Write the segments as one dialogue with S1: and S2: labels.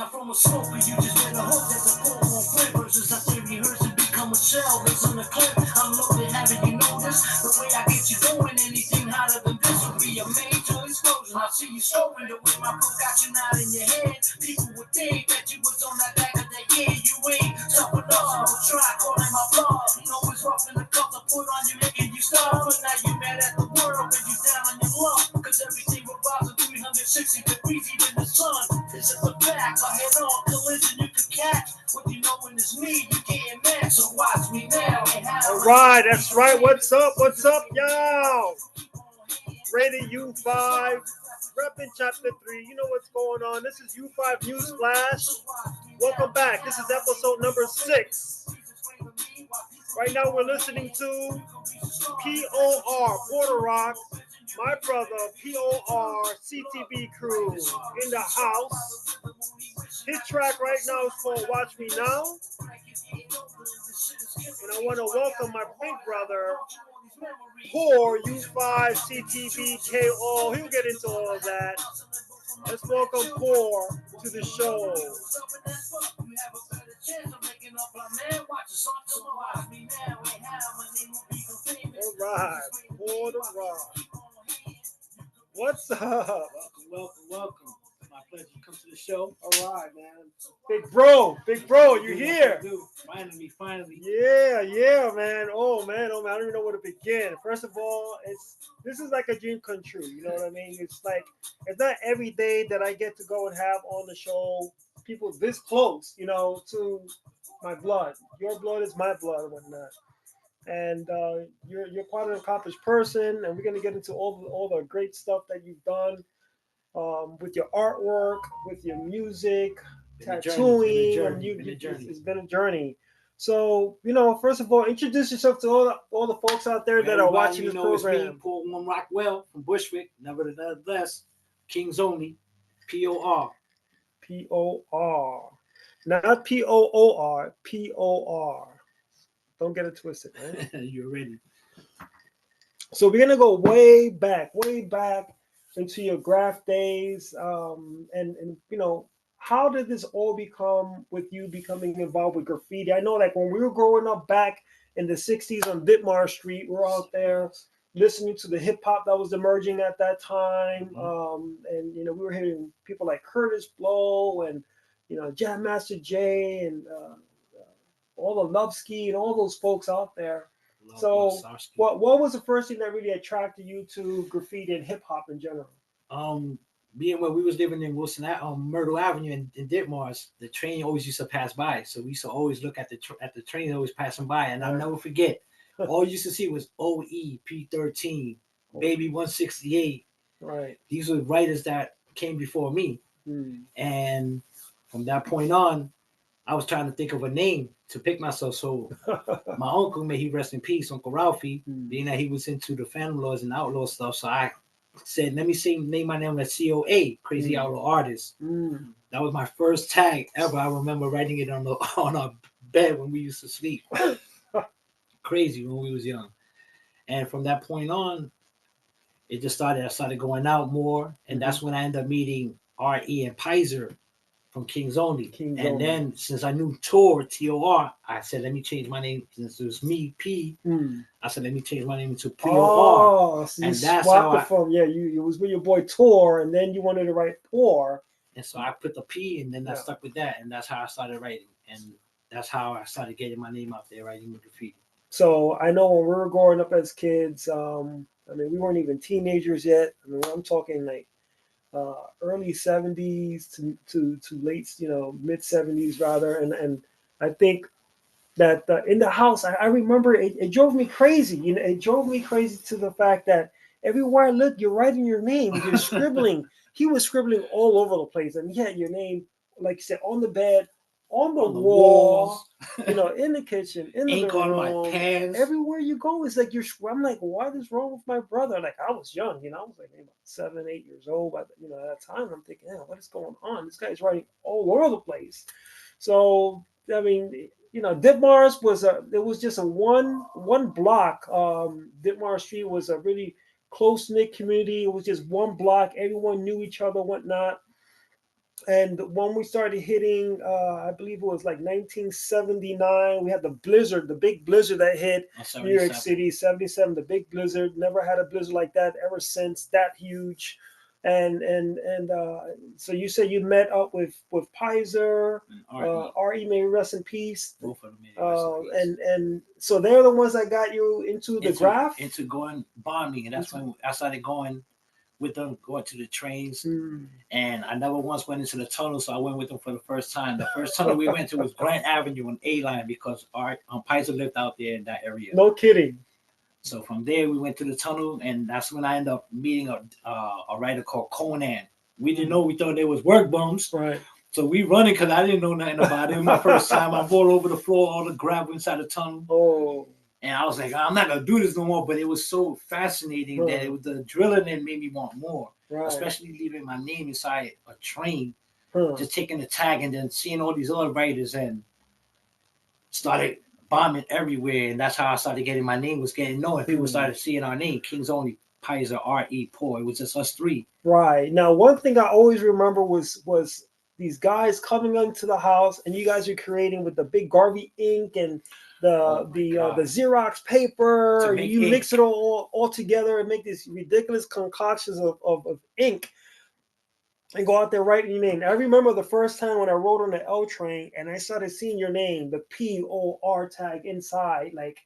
S1: Not from a smoker, you just better hope that the poor won't flip. Versus I say rehearse and become a shell. It's on the clip. I'm loaded, haven't you noticed? The way I get you going, anything hotter than this will be a major explosion. I see you scoping the way my book got you out in your head. People would think that you was on that back of the year. You ain't tough enough. So try calling my bluff. You know it's rough in the cup to put on you, making you stop. But now you mad at the world when you down on your luck. Cause everything revolves at 360 degrees, even the sun. It's just a fact. I head on collision you can catch. What you know when it's me, you getting mad. So watch me now.
S2: All right, that's right. What's up? What's up, y'all? Rated U5, repping chapter 3. You know what's going on. This is U5 News Flash. Welcome back. This is episode number 6. Right now we're listening to POR, Border Rock, my brother, POR, CTB crew in the house. His track right now is called Watch Me Now. And I want to welcome my big brother, Poor U5 CTB KO. He'll get into all of that. Let's welcome Poor to the show. All right, Poor the Rock. What's up?
S3: Welcome. My pleasure to come to the show.
S2: All right, man. Big bro, you here?
S3: Finally.
S2: Yeah, man. Oh man, I don't even know where to begin. First of all, this is like a dream come true. You know what I mean? It's not every day that I get to go and have on the show people this close, to my blood. Your blood is my blood and whatnot. And you're quite an accomplished person, and we're gonna get into all the great stuff that you've done. With your artwork, with your music, tattooing, it's been a journey. So, first of all, introduce yourself to all the folks out there that are watching this program.
S3: It's me, Paul One Rockwell from Bushwick, nevertheless, Kings Only, POR.
S2: POR. Not POOR, POR. Don't get it twisted, right?
S3: You're ready.
S2: So we're gonna go way back into your graph days, and how did this all become with you becoming involved with graffiti? I know, like, when we were growing up back in the 60s on Ditmar Street, we were out there listening to the hip hop that was emerging at that time. And we were hearing people like Curtis Blow and Jam Master Jay and all the Lovski and all those folks out there. So what was the first thing that really attracted you to graffiti and hip hop in general?
S3: Being when we was living in Myrtle Avenue in Ditmars, the train always used to pass by. So we used to always look at the train always passing by, and I'll never forget. All you used to see was OE, P13, Baby 168.
S2: Right.
S3: These were writers that came before me. And from that point on, I was trying to think of a name to pick myself. So my uncle, may he rest in peace, Uncle Ralphie, being that he was into the Phantom Laws and outlaw stuff. So I said, let me name my name as COA, Crazy Outlaw Artist. That was my first tag ever. I remember writing it on our bed when we used to sleep. Crazy when we was young. And from that point on, I started going out more. And that's when I ended up meeting R.E. and Pizer from Kings Only. Then since I knew Tor, T-O-R, I said, let me change my name. Since it was me, P, I said, let me change my name to P-O-R.
S2: Oh, so you swapped it from, you was with your boy Tor, and then you wanted to write Por.
S3: And so I put the P, and then I stuck with that, and that's how I started writing. And that's how I started getting my name out there, writing with graffiti.
S2: So I know when we were growing up as kids, we weren't even teenagers yet. I'm talking like early 70s to late, mid 70s rather. And I think that in the house, I remember it drove me crazy. It drove me crazy to the fact that everywhere I looked, you're writing your name, you're scribbling. He was scribbling all over the place. And he had your name, like you said, on the bed, on the wall, in the kitchen, in the
S3: ink
S2: room,
S3: on my pants.
S2: Everywhere you go, it's like I'm like, what is wrong with my brother? Like, I was young, I was like maybe about 7, 8 years old, but at that time, I'm thinking, what is going on? This guy's writing all over the place. So Ditmars was just a one block. Ditmar Street was a really close knit community. It was just one block. Everyone knew each other, whatnot. And when we started hitting, I believe it was like 1979, we had the blizzard, the big blizzard that hit New York
S3: 77.
S2: City, 77, the big blizzard. Never had a blizzard like that ever since, that huge. And so you said you met up with Pizer,
S3: And RE.
S2: RE, may rest in peace.
S3: Both of them made rest in peace.
S2: And so they're the ones that got you into the graph?
S3: Into going bombing. And that's when I started going with them, going to the trains. And I never once went into the tunnel, so I went with them for the first time. The first tunnel we went to was Grant Avenue on A-Line because our Pizer lived out there in that area.
S2: No kidding.
S3: So from there, we went to the tunnel, and that's when I ended up meeting a writer called Conan. We didn't know, we thought they was work bums.
S2: Right.
S3: So we running because I didn't know nothing about it. It was my first time. I rolled over the floor, all the gravel inside the tunnel.
S2: Oh.
S3: And I was like, I'm not going to do this no more. But it was so fascinating that it was the drilling that made me want more.
S2: Right.
S3: Especially leaving my name inside a train, just taking the tag and then seeing all these other writers and started bombing everywhere. And that's how I started getting my name, was getting known. People started seeing our name, Kings Only, Pizer, R.E., Paul. It was just us three.
S2: Right. Now, one thing I always remember was these guys coming into the house, and you guys are creating with the big Garvey ink and the Xerox paper. You mix it all together and make these ridiculous concoctions of ink and go out there writing your name. I remember the first time when I rode on the L train and I started seeing your name, the POR tag inside. Like,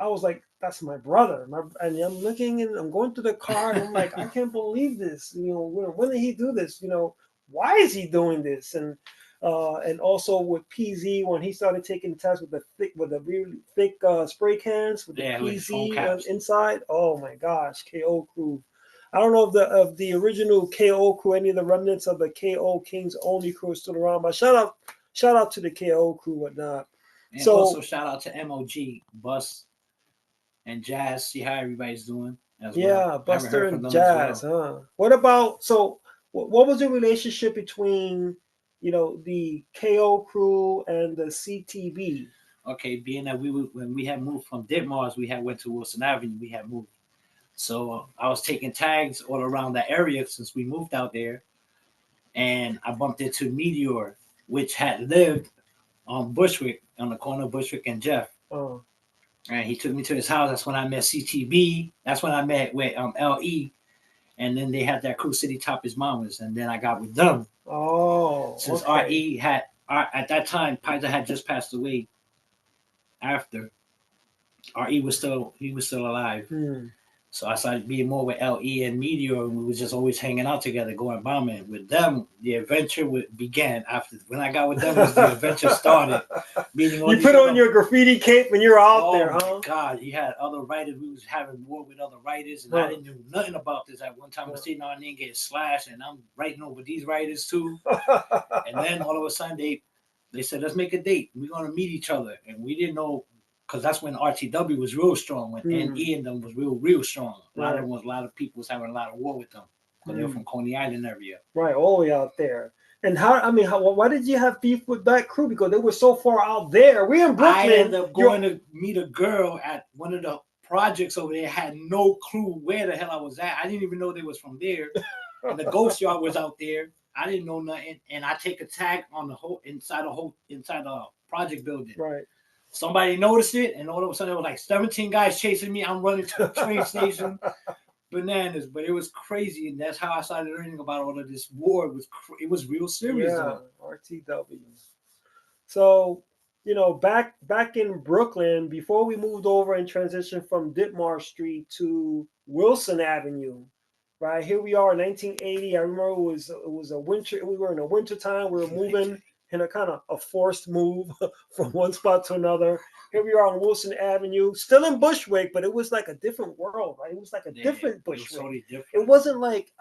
S2: I was like, that's my brother. And I'm looking and I'm going through the car and I'm like, I can't believe this. You know, when did he do this? You know, why is he doing this? And also with PZ, when he started taking tests with the really thick spray cans with the PZ inside. Oh my gosh, KO crew. I don't know if the original KO crew, any of the remnants of the KO Kings Only crew is still around, but shout out to the KO crew, whatnot.
S3: And so, also shout out to MOG, Bus, and Jazz. See how everybody's doing as well.
S2: Yeah, Buster and Jazz, huh? What about, so what was the relationship between, you know, the KO crew and the CTB?
S3: Okay, being that when we had moved from Ditmars, we had went to Wilson Avenue, we had moved. So I was taking tags all around that area since we moved out there. And I bumped into Meteor, which had lived on Bushwick, on the corner of Bushwick and Jeff.
S2: Oh.
S3: And he took me to his house. That's when I met CTB. That's when I met with LE. And then they had that Crew City Top His Mamas. And then I got with them.
S2: Oh.
S3: Since RE had, at that time, Pizer had just passed away. After RE was still alive. So I started being more with LE and Meteor, and we was just always hanging out together, going bombing. With them, the adventure began. After when I got with them, was the adventure started. Meeting all
S2: you put on your graffiti cape when you're out there, huh?
S3: Oh my God, he had other writers. We was having war with other writers, and I didn't know nothing about this. At one time, I was sitting on there getting slashed, and I'm writing over these writers too. And then all of a sudden, they said, let's make a date. We're gonna meet each other, and we didn't know. Because that's when RTW was real strong, when NE and them was real strong. A lot of people was having a lot of war with them because they were from Coney Island area.
S2: Right, all the way out there. And why did you have beef with that crew? Because they were so far out there. We're in Brooklyn.
S3: I ended up going to meet a girl at one of the projects over there. Had no clue where the hell I was at. I didn't even know they was from there. And the ghost yard was out there. I didn't know nothing. And I take a tag on inside the project building.
S2: Right.
S3: Somebody noticed it, and all of a sudden there was like 17 guys chasing me. I'm running to the train station, bananas. But it was crazy, and that's how I started learning about all of this war. It was real serious.
S2: Yeah, RTW. So, you know, back in Brooklyn, before we moved over and transitioned from Ditmar Street to Wilson Avenue, right here we are in 1980. I remember it was a winter. We were in a winter time. We were moving. In a kind of a forced move from one spot to another. Here we are on Wilson Avenue, still in Bushwick, but it was like a different world, right? It was like a different Bushwick. It was totally different. It wasn't like,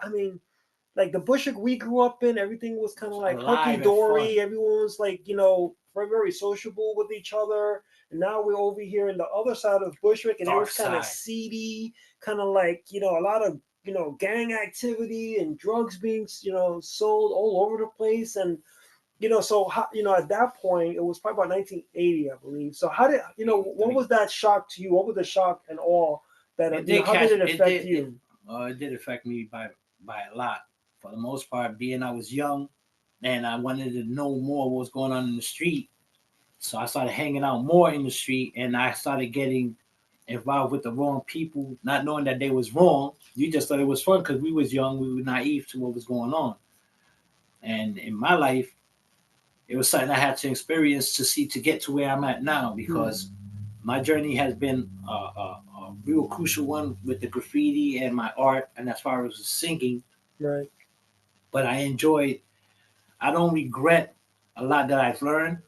S2: like the Bushwick we grew up in, everything was kind of like hunky-dory. Everyone was like, you know, very, very sociable with each other. And now we're over here in the other side of Bushwick, and it was kind of seedy, kind of like, you know, a lot of, you know, gang activity and drugs being, you know, sold all over the place. And you know, so how, you know, at that point, it was probably about 1980, I believe. So how did, you know, what was that shock to you? What was the shock and awe that, how did it affect you?
S3: It did affect me by a lot. for the most part, being I was young and I wanted to know more what was going on in the street. So I started hanging out more in the street, and I started getting involved with the wrong people, not knowing that they was wrong. You just thought it was fun because we was young, we were naive to what was going on. And in my life, it was something I had to experience to see to get to where I'm at now, because my journey has been a real crucial one with the graffiti and my art, and as far as the singing.
S2: Right.
S3: But I don't regret a lot that I've learned,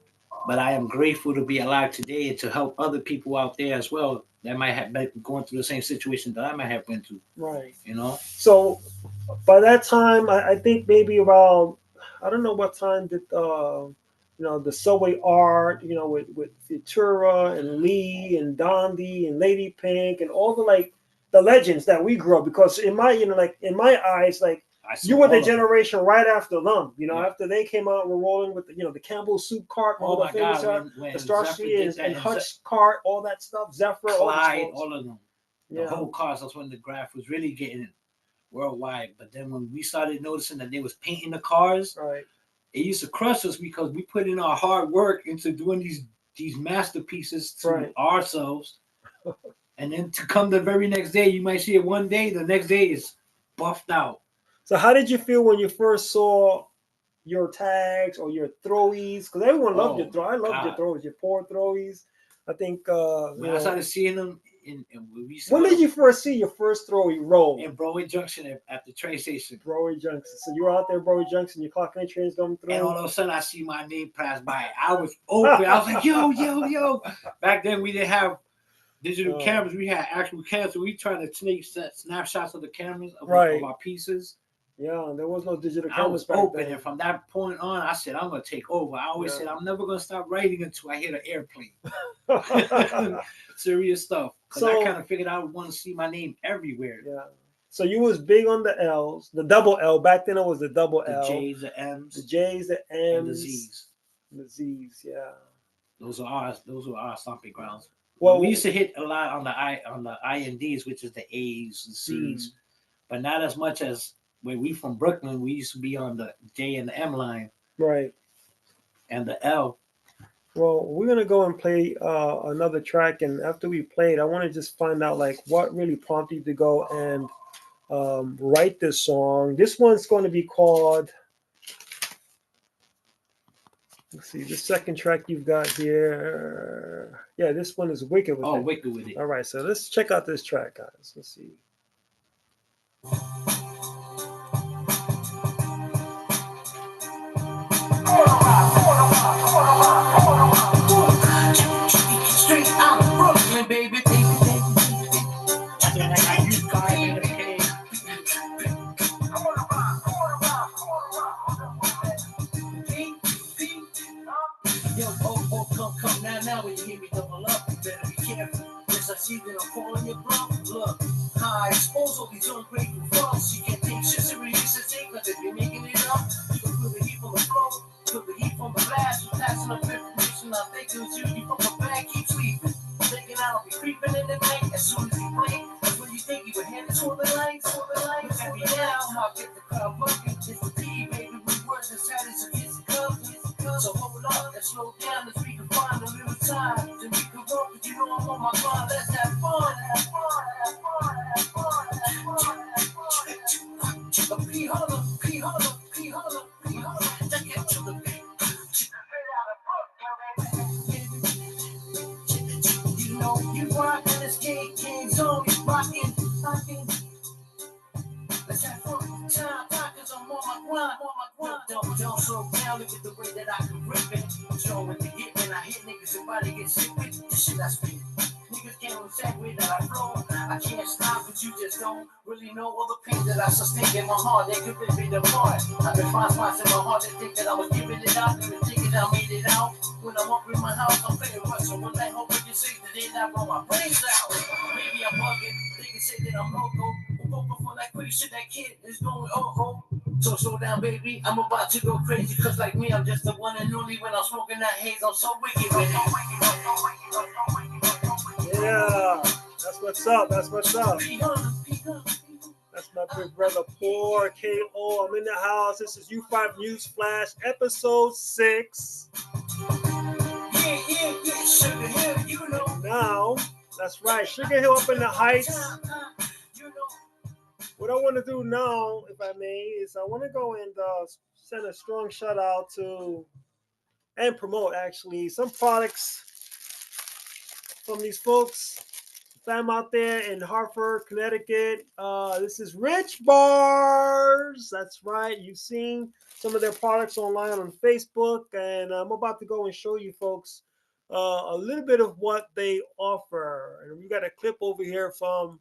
S3: but I am grateful to be alive today and to help other people out there as well that might have been going through the same situation that I might have went through.
S2: Right.
S3: You know?
S2: So by that time, I think maybe around, I don't know what time did the subway art, with Futura and Lee and Dondi and Lady Pink and all the legends that we grew up, because in my in my eyes, like, you were the generation right after them. After they came out, we're rolling with the Campbell soup cart,
S3: Oh my God,
S2: when
S3: when
S2: Starsky and Hutch cart, all that stuff, Zephyr,
S3: Clyde, all of them. The
S2: Yeah.
S3: whole cars, that's when the graph was really getting worldwide. But then when we started noticing that they was painting the cars,
S2: Right.
S3: it used to crush us because we put in our hard work into doing these masterpieces to
S2: Right.
S3: ourselves. And then to come the very next day, you might see it one day, the next day is buffed out.
S2: So how did you feel when you first saw your tags or your throwies? Because everyone loved your throw. I loved your throwies, your poor throwies. I think
S3: when I started seeing them
S2: when did you first see your first throwy roll?
S3: In Broadway Junction at the train station.
S2: Broadway Junction. So you were out there, Broadway Junction, you're clocking the trains going through.
S3: And all of a sudden I see my name pass by. I was open. I was like, yo. Back then we didn't have digital cameras. We had actual cameras. So we tried to take snapshots of the cameras of our pieces.
S2: Yeah, there was no digital cameras.
S3: I was open, and from that point on, I said, I'm going to take over. I always said, I'm never going to stop writing until I hit an airplane. Serious stuff. Because I kind of figured I would want to see my name everywhere.
S2: Yeah. So you was big on the L's, the double L. Back then it was the double L.
S3: The J's, the M's.
S2: The J's, the M's.
S3: And the Z's.
S2: The Z's, yeah.
S3: Those are our stomping grounds.
S2: Well,
S3: we used to hit a lot on the I and D's, which is the A's and C's, but not as much as when we from Brooklyn. We used to be on the J and the M line,
S2: right,
S3: and the L.
S2: Well, we're gonna go and play another track, and after we play it, I want to just find out like what really prompted you to go and write this song. This one's going to be called. Let's see, the second track you've got here. Yeah, this one is Wicked With It.
S3: Wicked With It.
S2: All right, so let's check out this track, guys. Let's see.
S1: Straight out of Brooklyn, baby. Come now when you hear me double up, you better be careful. Yes, I see that I'm calling your bluff. Look, how I expose all these ungrateful fucks. You can't take shit serious and take, cause if you're making it up, you can feel the heat from the flow, feel the heat from the blast. You're passing up information, I'm thinking it's you from the back, keep sleeping. Thinking I'll be creeping in the night as soon as you blink. That's when you think you were headed toward the lights. And me now, I'll get the crowd bucking. It's the P, baby, with words as sad as a kiss and cup. So hold up and slow down as we can find a little time. Then we can walk, but you know I'm on my grind. Let's have fun. Let's get to the beat. You know you rockin' this King zone. You rockin'. Let's have fun. Time, cause I'm on my grind. Don't slow down, look at the way that I can rip it. Show when they get when I hit niggas, your body get sick with this shit I spit. Niggas can't understand the way that I flow. I can't stop, but you just don't really know all the pain that I sustain in my heart. They could rip it apart. I've been fine spots in my heart that think that I was giving it out. They were thinking I made it out. When I'm up in my house, I'm playing what? So when I hope you say that they not blow my brains out. Maybe I'm bugging. They can say that I'm loco. For that crazy shit, that kid is going So slow down, baby. I'm about to go crazy. Cause like me, I'm just the one and only. When I'm smoking that haze, I'm so wicked with it.
S2: Yeah, that's what's up. That's That's my big brother, Poor KO. I'm in the house. This is U5 News Flash, episode 6.
S1: Yeah, Sugar Hill, you know.
S2: Now, that's right, Sugar Hill up in the Heights.
S1: You know.
S2: What I want to do now, if I may, is I want to go and send a strong shout out to and promote actually some products from these folks. Fam out there in Hartford, Connecticut. This is Rich Bars. That's right. You've seen some of their products online on Facebook, and I'm about to go and show you folks a little bit of what they offer. And we got a clip over here from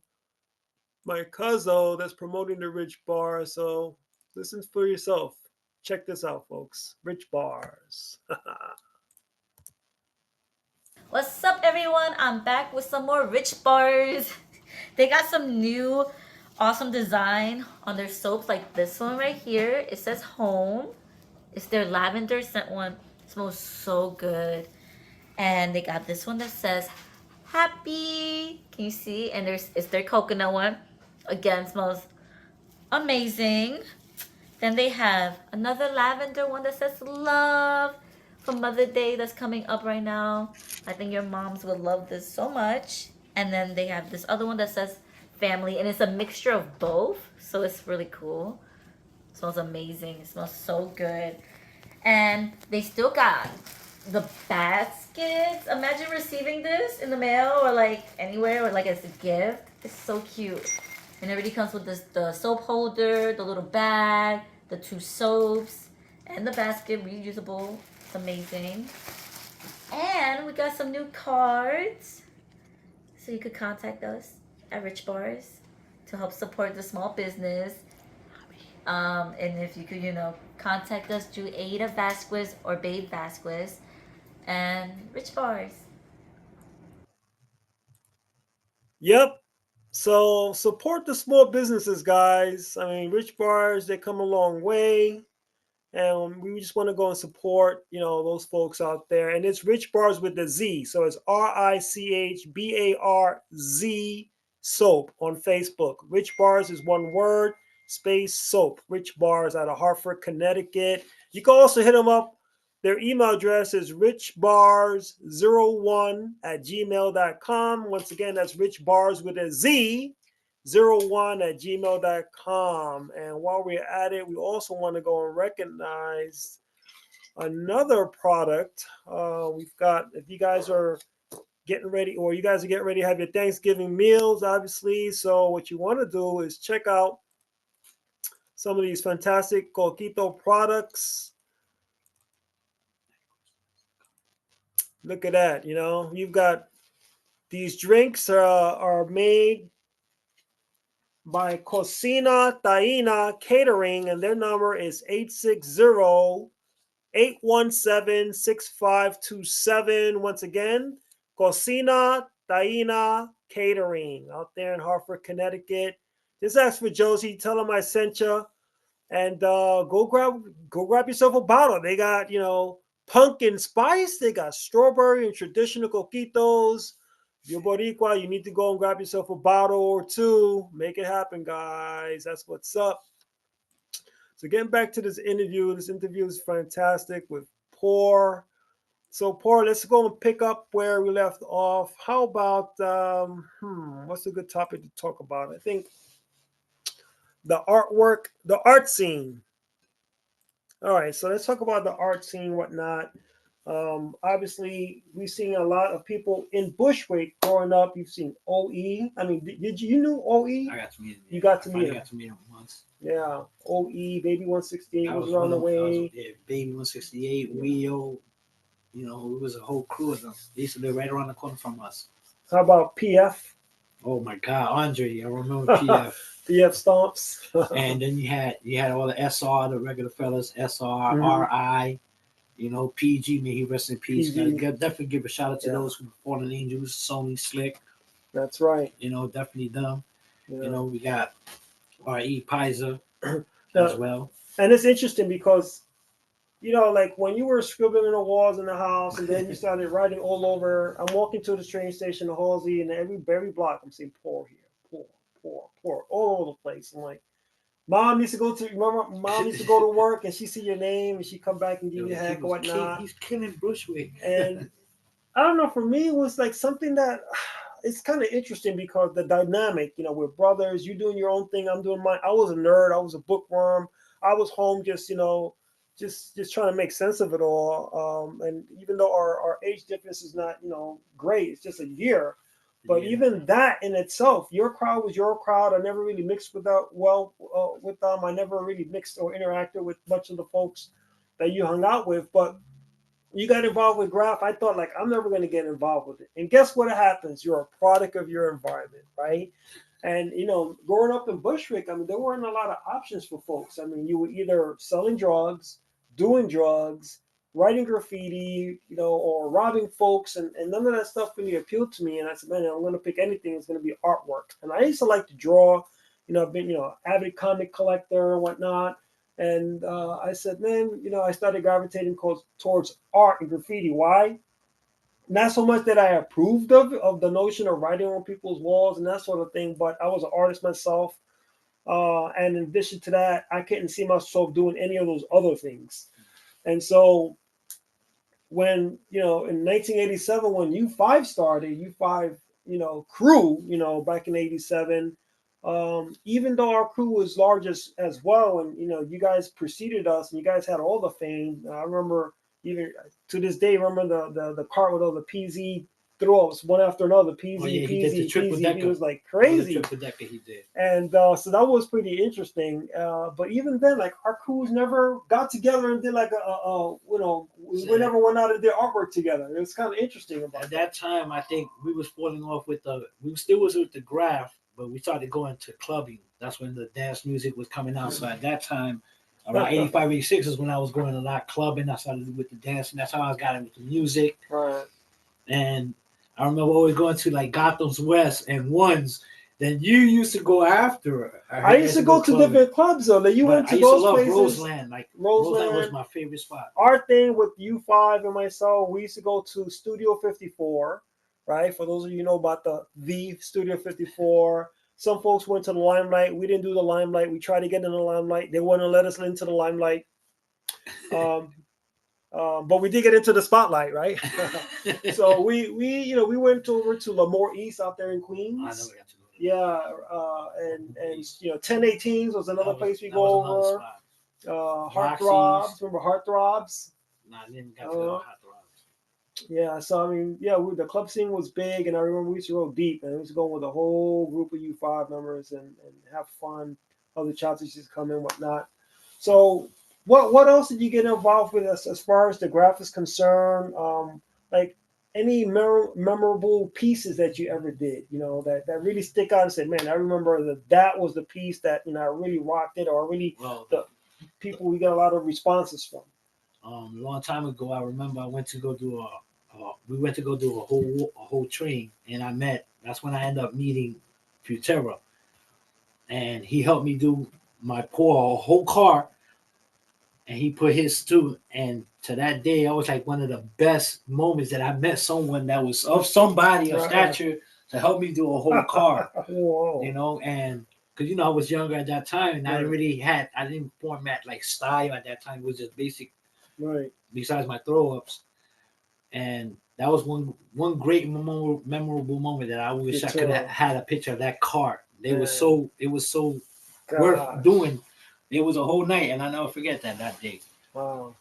S2: my cousin that's promoting the Rich Bar. So listen for yourself. Check this out, folks. Rich Bars.
S4: What's up, everyone? I'm back with some more Rich Bars. They got some new awesome design on their soaps, like this one right here. It says home. It's their lavender scent one. It smells so good. And they got this one that says happy. Can you see? And it's their coconut one. Again, smells amazing. Then they have another lavender one that says love for Mother's Day that's coming up right now. I think your moms would love this so much. And then they have this other one that says family, and it's a mixture of both, so it's really cool. It smells amazing. It smells so good. And they still got the baskets. Imagine receiving this in the mail or like anywhere or like as a gift. It's so cute. And it already comes with this, the soap holder, the little bag, the 2 soaps, and the basket, reusable. It's amazing. And we got some new cards. So you could contact us at Rich Bars to help support the small business. And if you could, contact us through Ada Vasquez or Babe Vasquez and Rich Bars.
S2: Yep. So support the small businesses, guys. I mean, Rich Bars, they come a long way. And we just want to go and support, those folks out there. And it's Rich Bars with the Z. So it's RICHBARZ soap on Facebook. Rich Bars is one word, space soap. Rich Bars out of Hartford, Connecticut. You can also hit them up. Their email address is richbars01@gmail.com. Once again, that's richbars with a Z, 01@gmail.com. And while we're at it, we also want to go and recognize another product. We've got, if you guys are getting ready, or you guys are getting ready to have your Thanksgiving meals, obviously. So what you want to do is check out some of these fantastic Coquito products. Look at that. You've got these drinks are made by Cocina Taina Catering, and their number is 860-817-6527. Once again, Cocina Taina Catering out there in Hartford, Connecticut. Just ask for Josie. Tell them I sent you, and go grab yourself a bottle. They got pumpkin spice. They got strawberry and traditional coquitos. If you're Boricua, you need to go and grab yourself a bottle or 2. Make it happen, guys. That's what's up. So getting back to this interview. This interview is fantastic with Poor. So Poor, let's go and pick up where we left off. How about what's a good topic to talk about? I think the artwork, the art scene. All right, so let's talk about the art scene, whatnot. Obviously, we've seen a lot of people in Bushwick growing up. You've seen OE. I mean, did you knew OE?
S3: I got to meet him.
S2: You got to meet
S3: I
S2: him.
S3: got to meet him once.
S2: Yeah, OE, Baby 168 was on the way.
S3: Baby 168, Rio. It was a whole crew of them. They used to live right around the corner from us.
S2: How about PF?
S3: Oh my God, Andre! I remember PF.
S2: PF Stomps.
S3: And then you had all the SR, the regular fellas, SR, RI. PG, may he rest in peace. Definitely give a shout out to those who were Fallen Angels, Sony, Slick.
S2: That's right.
S3: Definitely them.
S2: Yeah.
S3: We got R.E. Pizer as well.
S2: And it's interesting because, like when you were scribbling on the walls in the house and then you started writing all over. I'm walking to the train station, the Halsey, and every block I'm seeing Poor here. pour all over the place. I'm like, Mom needs to go to work, and she see your name, and she come back and give you a heck or whatnot.
S3: He's killing Bushwick.
S2: And I don't know. For me, it was like something that it's kind of interesting because the dynamic, we're brothers. You doing your own thing, I'm doing mine. I was a nerd. I was a bookworm. I was home just just trying to make sense of it all. And even though our age difference is not great, it's just a year. But even that in itself, your crowd was your crowd. I never really mixed with them. I never really mixed or interacted with much of the folks that you hung out with. But you got involved with Graph. I thought, like, I'm never going to get involved with it. And guess what happens? You're a product of your environment, right? And, growing up in Bushwick, I mean, there weren't a lot of options for folks. I mean, you were either selling drugs, doing drugs, writing graffiti, or robbing folks. And none of that stuff really appealed to me. And I said, man, I'm going to pick anything that's going to be artwork. And I used to like to draw. I've been, avid comic collector and whatnot. And I said, man, I started gravitating towards art and graffiti. Why? Not so much that I approved of the notion of writing on people's walls and that sort of thing, but I was an artist myself. And in addition to that, I couldn't see myself doing any of those other things. And so when, in 1987, when U5 started, U5, crew, back in 87, even though our crew was large as well, and you guys preceded us and you guys had all the fame. I remember even to this day, remember the cart with all the PZ throw-ups one after another. PZ,
S3: he did the triple decker.
S2: It was like crazy.
S3: The triple decker he did.
S2: And so that was pretty interesting. But even then, like, our crews never got together and did like we never went out and did artwork together. It was kind of interesting about
S3: at that time. I think we was falling off with we still was with the Graph, but we started going to clubbing. That's when the dance music was coming out. So at that time, around 85, 86 is when I was going a lot clubbing. I started with the dancing. That's how I got into music.
S2: Right.
S3: And I remember always going to like Gotham's West and Ones. Then you used to go after her.
S2: I used to go to different clubs though. That you went to those places.
S3: Roseland. Like Roseland was my favorite spot.
S2: Our thing with U5 and myself, we used to go to Studio 54, right? For those of you who know about the Studio 54. Some folks went to the Limelight. We didn't do the Limelight. We tried to get in the Limelight. They wouldn't let us into the Limelight. But we did get into the Spotlight, right? So we went over to Lemoore East out there in Queens.
S3: I never got to go there.
S2: Yeah, and 1018s was another place we go over. Heartthrobs, remember Heartthrobs?
S3: No, I didn't get to go Heartthrobs.
S2: Yeah, so I mean, the club scene was big, and I remember we used to go deep, and we used to go with a whole group of U5 members and have fun. Other chops used to come in, whatnot. So, what else did you get involved with as far as the Graph is concerned? Like any memorable pieces that you ever did, that really stick out and say, man, I remember that was the piece that I really rocked it, or really the people we got a lot of responses from.
S3: A long time ago, I remember I went to go do a whole train, and that's when I ended up meeting Futera, and he helped me do my pour a whole car, and he put his too. And to that day, I was like one of the best moments that I met someone that was of somebody of stature to help me do a whole car.
S2: Whoa.
S3: And because I was younger at that time, and I didn't format like style at that time. It was just basic.
S2: Right.
S3: Besides my throw-ups, and that was one great memorable moment that I wish I could have had a picture of that car. It was so worth doing. It was a whole night, and I never forget that day.
S2: Wow.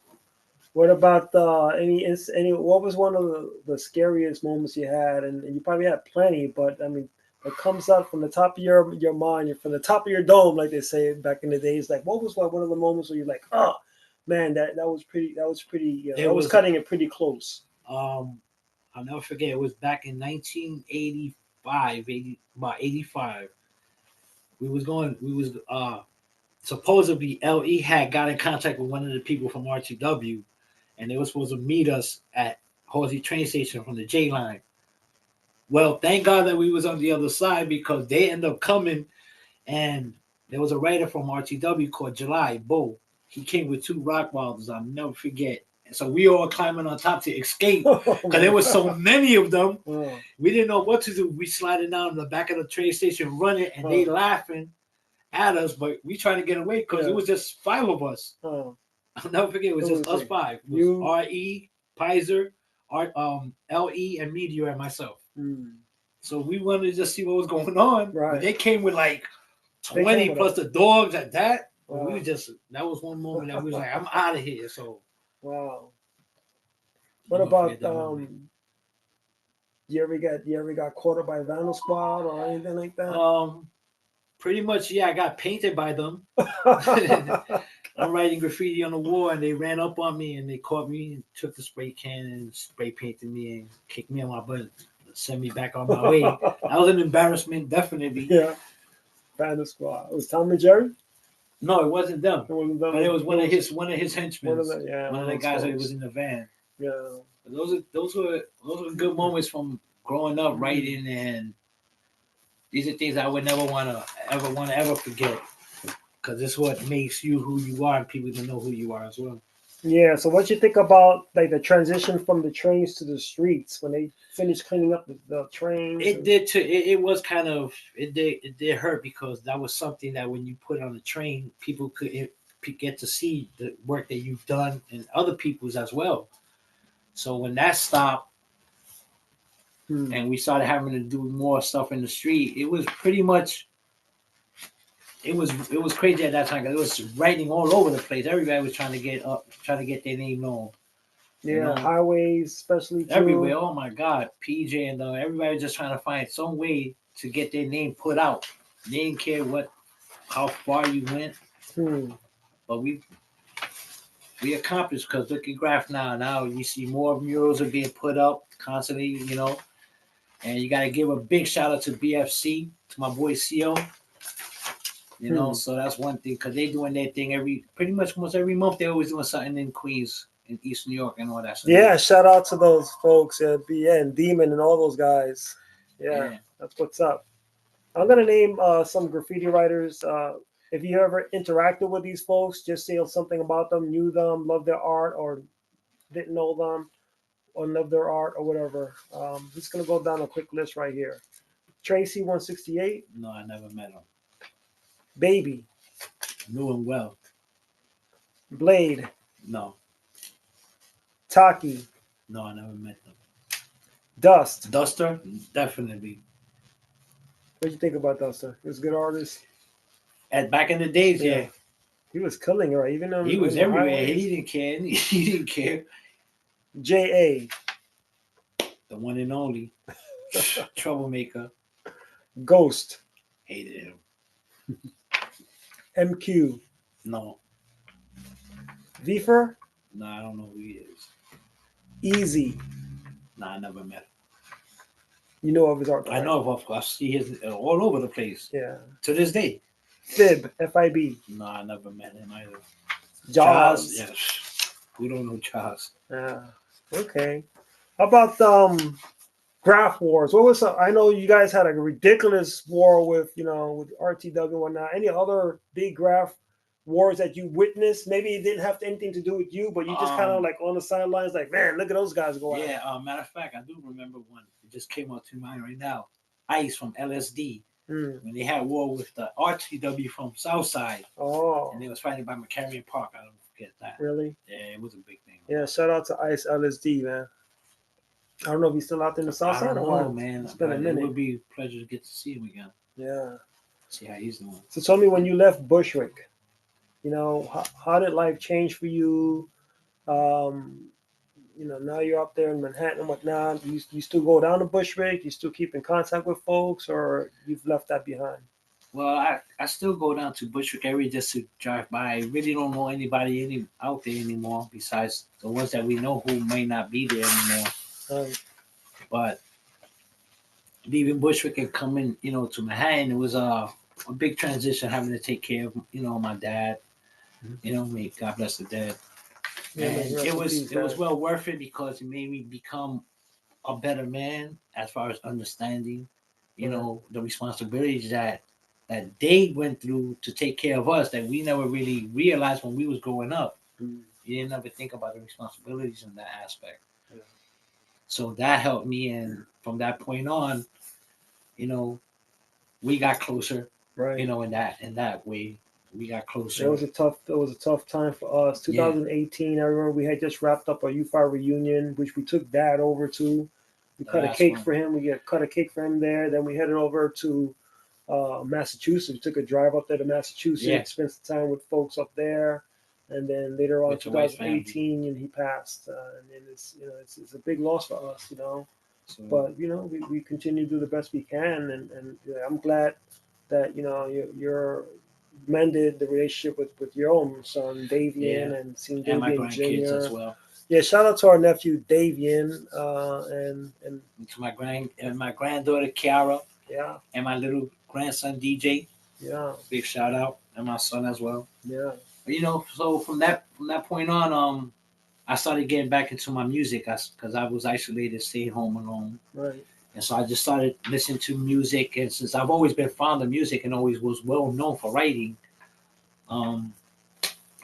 S2: What about any? What was one of the scariest moments you had? And you probably had plenty, but I mean, it comes up from the top of your mind, from the top of your dome, like they say back in the days. Like, what was one of the moments where you're like, oh man, that was pretty. That was cutting it pretty close.
S3: I'll never forget. It was back in 1985, about 85. We was supposedly LE had got in contact with one of the people from RTW, and they were supposed to meet us at Halsey train station from the J line. Well, thank God that we was on the other side, because they ended up coming, and there was a writer from RTW called July Bo. He came with two rock wilders. I'll never forget. So we all climbing on top to escape
S2: Oh
S3: because there was so many of them.
S2: Oh,
S3: We didn't know what to do. We sliding down the back of the train station running, and they laughing at us, but we trying to get away because it was just 5 of us.
S2: oh.
S3: I'll never forget. It was just us 5. It was
S2: You-
S3: R.E., Pizer, L.E., and Meteor and myself. So we wanted to just see what was going on.
S2: Right.
S3: But they came with like
S2: They
S3: 20
S2: came with
S3: plus
S2: us.
S3: the dogs at that.
S2: Wow.
S3: We just, that was one moment that we was like, I'm out of here. So
S2: Wow. What
S3: I'll never
S2: about
S3: forget that moment.
S2: you ever got caught up by Vandal Squad or anything like that?
S3: Pretty much, yeah, I got painted by them. I'm writing graffiti on the wall, and they ran up on me, and they caught me and took the spray can and spray painted me and kicked me on my butt, sent me back on my way. That was an embarrassment, definitely.
S2: Yeah. Vandal Squad. It was Tom and Jerry?
S3: No, it wasn't them.
S2: It wasn't them.
S3: But it was one of his henchmen.
S2: One of the
S3: guys that
S2: folks.
S3: was in the van.
S2: Yeah.
S3: But those were good moments from growing up writing, and these are things I would never want to ever forget, because it's what makes you who you are, and people to know who you are as well.
S2: Yeah. So what you think about like the transition from the trains to the streets when they finished cleaning up the trains?
S3: It did too. It was kind of it did hurt, because that was something that when you put on the train, people could get to see the work that you've done and other people's as well. So when that stopped, and we started having to do more stuff in the street, it was pretty much it was crazy at that time, because it was writing all over the place. Everybody was trying to get their name known.
S2: Yeah,
S3: you know?
S2: highways, especially too.
S3: Everywhere. Oh my God, PJ and everybody was just trying to find some way to get their name put out. They didn't care how far you went, but we accomplished, because look at Graph now. Now you see more murals are being put up constantly, and you got to give a big shout out to BFC, to my boy CO. So that's one thing, because they doing their thing pretty much almost every month. They're always doing something in Queens, in East New York, and all that. So
S2: yeah, shout out to those folks at and Demon and all those guys. Yeah, that's what's up. I'm gonna name some graffiti writers. If you ever interacted with these folks, just say something about them, knew them, loved their art, or didn't know them, or loved their art, or whatever. Just gonna go down a quick list right here. Tracy 168.
S3: No, I never met him.
S2: Baby.
S3: Knew him well.
S2: Blade.
S3: No.
S2: Taki.
S3: No, I never met them.
S2: Dust.
S3: Duster? Definitely.
S2: What do you think about Duster? He was a good artist.
S3: Back in the days, yeah.
S2: He was killing it, right? Even though
S3: he was everywhere. He didn't care. He didn't care.
S2: J.A.
S3: The one and only. Troublemaker.
S2: Ghost.
S3: Hated him.
S2: MQ.
S3: No.
S2: Vifer.
S3: No, I don't know who he is.
S2: Easy.
S3: No, I never met him.
S2: You know of his art.
S3: I know of. I see his all over the place.
S2: Yeah.
S3: To this day.
S2: Fib. F-I-B.
S3: No, I never met him either.
S2: Jaws.
S3: Yes. Who don't know Jaws?
S2: Yeah. Okay. How about Graph Wars? What was I know you guys had a ridiculous war with with RTW and whatnot. Any other big graph wars that you witnessed? Maybe it didn't have anything to do with you, but you just kind of like on the sidelines, like, man, look at those guys go out.
S3: Yeah. Matter of fact, I do remember one. It just came out to mind right now. Ice from LSD. When they had war with the RTW from Southside.
S2: Oh.
S3: And they was fighting by McCarrion Park. I don't forget that.
S2: Really?
S3: Yeah, it was a big thing.
S2: Yeah, shout out to Ice LSD, man. I don't know if he's still out there in the Southside.
S3: I don't know, man.
S2: It's been a minute.
S3: It would be a pleasure to get to see him again.
S2: Yeah.
S3: See how he's doing.
S2: So tell me, when you left Bushwick, how did life change for you? Now you're up there in Manhattan and whatnot. You still go down to Bushwick? You still keep in contact with folks, or you've left that behind?
S3: Well, I still go down to Bushwick area just to drive by. I really don't know anybody out there anymore besides the ones that we know who may not be there anymore. But leaving Bushwick and coming, to Manhattan, it was a big transition, having to take care of, my dad. Me, God bless the dead.
S2: Yeah,
S3: and it was well worth it, because it made me become a better man as far as understanding, the responsibilities that they went through to take care of us that we never really realized when we was growing up. You didn't ever think about the responsibilities in that aspect.
S2: Yeah.
S3: So that helped me, and from that point on, you know, we got closer.
S2: Right.
S3: You know, in that way, we got closer.
S2: It was a tough time for us. 2018. I remember we had just wrapped up our U5 reunion, which we took Dad over to. We cut a cake for him. Cut a cake for him there. Then we headed over to Massachusetts. We took a drive up there to Massachusetts. Spent some time with folks up there, and then later on, 2018, and he passed. And it's it's a big loss for us, So, but we continue to do the best we can, and I'm glad that you're mended the relationship with your own son Davian, and seeing Davian
S3: and my grandkids
S2: Jr.
S3: as well.
S2: Yeah, shout out to our nephew Davian, and
S3: to my granddaughter Kiara.
S2: Yeah.
S3: And my little grandson DJ.
S2: Yeah.
S3: Big shout out, and my son as well.
S2: Yeah.
S3: But, so from that point on, I started getting back into my music because I was isolated, staying home alone.
S2: Right.
S3: And so I just started listening to music, and since I've always been fond of music and always was well known for writing, I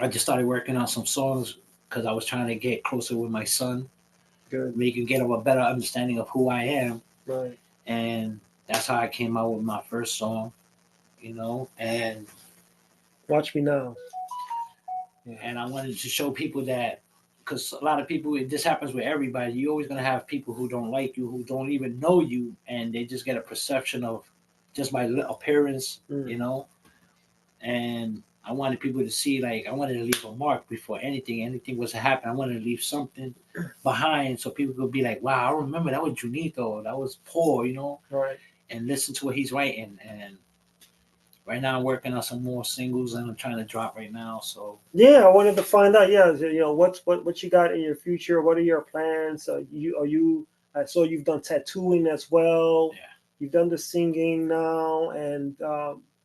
S3: just started working on some songs because I was trying to get closer with my son.
S2: Good.
S3: Make him get a better understanding of who I am.
S2: Right.
S3: And that's how I came out with my first song, and
S2: Watch Me Now.
S3: Yeah. And I wanted to show people that, because a lot of people, this happens with everybody, you're always going to have people who don't like you, who don't even know you, and they just get a perception of just my appearance, and I wanted people to see, I wanted to leave a mark before anything was to happen. I wanted to leave something behind so people could be like, wow, I remember that was Junito, that was Paul,
S2: Right.
S3: And listen to what he's writing. And right now I'm working on some more singles and I'm trying to drop right now. So
S2: yeah, I wanted to find out. Yeah, what you got in your future? What are your plans? I saw you've done tattooing as well.
S3: Yeah.
S2: You've done the singing now, and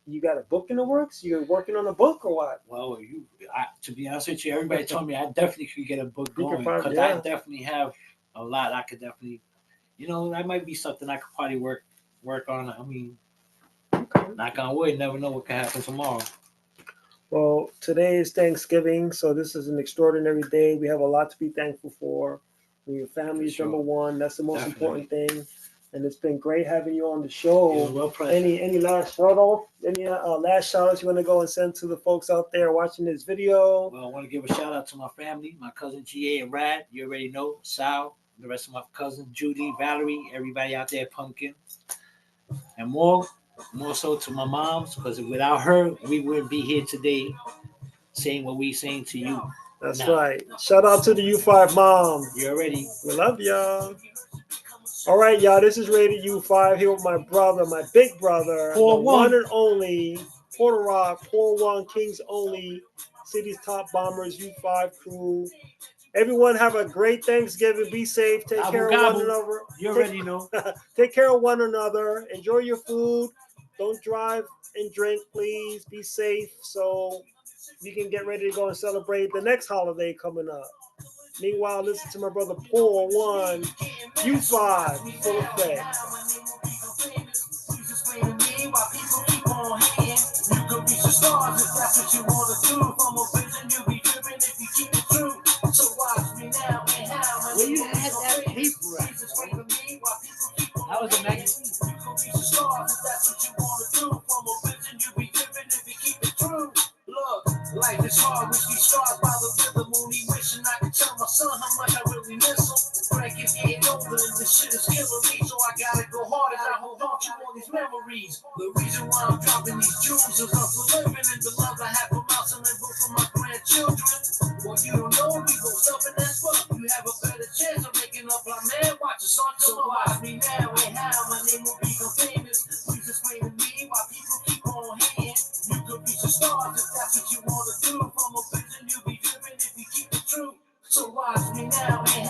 S2: you got a book in the works. You're working on a book or what?
S3: Well, to be honest with you, everybody told me I definitely could get a book going because
S2: I
S3: definitely have a lot. I could definitely, that might be something I could probably work on. I mean, knock on wood, never know what can happen tomorrow.
S2: Well, today is Thanksgiving, so this is an extraordinary day. We have a lot to be thankful for. Your family is number one. That's the most important thing. And it's been great having you on the show.
S3: Well,
S2: any last shout out? Any last shout outs you want to go and send to the folks out there watching this video?
S3: Well, I want to give a shout out to my family, my cousin GA and Rad. You already know, Sal, the rest of my cousins, Judy, Valerie, everybody out there, Pumpkin. And more so to my moms, because without her, we wouldn't be here today saying what we saying to you.
S2: That's right. Shout out to the U5 mom.
S3: You already.
S2: We love y'all. All right, y'all. This is Rated U5 here with my brother, my big brother, the one and only Puerto Rock, Pour One, Kings Only, City's Top Bombers, U5 crew. Everyone have a great Thanksgiving. Be safe. Take care of one another.
S3: You already know.
S2: Take care of one another. Enjoy your food. Don't drive and drink, please. Be safe so you can get ready to go and celebrate the next holiday coming up. Meanwhile, listen to my brother Pour One, U5, full effect.
S3: Where you had that paper at? That was a magazine.
S1: Life is hard, which we start by the rhythm. Only wishing I could tell my son how much I really miss him. Frank is getting older and this shit is killing me, so I gotta go hard as I hold on to all these memories. The reason why I'm dropping these jewels is I'm still living in the love I have for Mouse and both for my grandchildren. Well, you don't know me, go stubborn as fuck. You have a better chance of making up my man. Watch the sun, so watch me now and how my name will become famous. Please explain to me why people keep on hating. You could reach the stars if that's what you want to do. From a vision, you'll be driven if you keep it true. So watch me now and